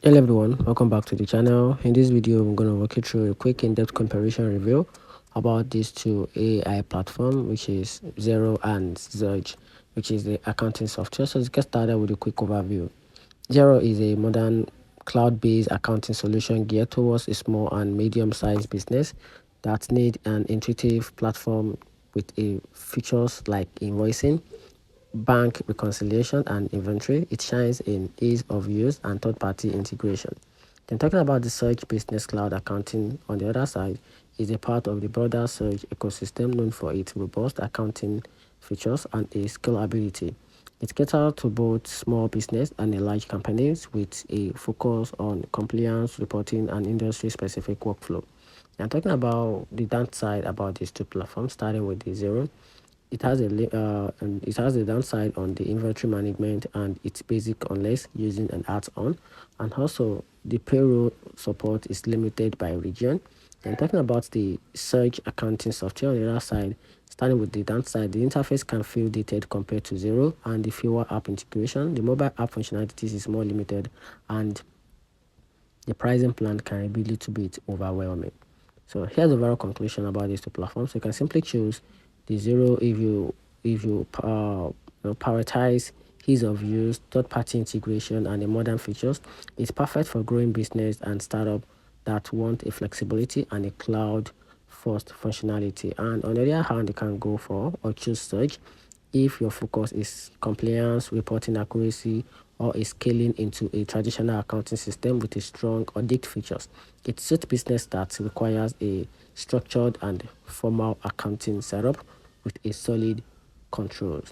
Hello everyone, welcome back to the channel. In this video, I'm going to walk you through a quick in-depth comparison review about these two AI platforms, which is Xero and Surge, which is the accounting software. So let's get started with a quick overview. Xero is a modern cloud-based accounting solution geared towards a small and medium-sized business that need an intuitive platform with features like invoicing, bank reconciliation, and inventory. It shines in ease of use and third-party integration. Then talking about the Search Business Cloud accounting on the other side is a part of the broader Search ecosystem known for its robust accounting features and its scalability. It caters to both small business and large companies with a focus on compliance, reporting, and industry-specific workflow. I'm talking about the downside about these two platforms, starting with the Xero. It has a downside on the inventory management and it's basic unless using an add-on, and also the payroll support is limited by region. And talking about the search accounting software on the other side, starting with the downside, the interface can feel dated compared to Xero, and the fewer app integration. The mobile app functionalities is more limited, and the pricing plan can be a little bit overwhelming. So here's the overall conclusion about these two platforms. You can simply choose the Xero if you prioritize ease of use, third-party integration, and the modern features. It's perfect for growing business and startup that want a flexibility and a cloud-first functionality. And on the other hand, you can go for or choose Search if your focus is compliance, reporting accuracy, or is scaling into a traditional accounting system with a strong audit features. It suits business that requires a structured and formal accounting setup with a solid controls.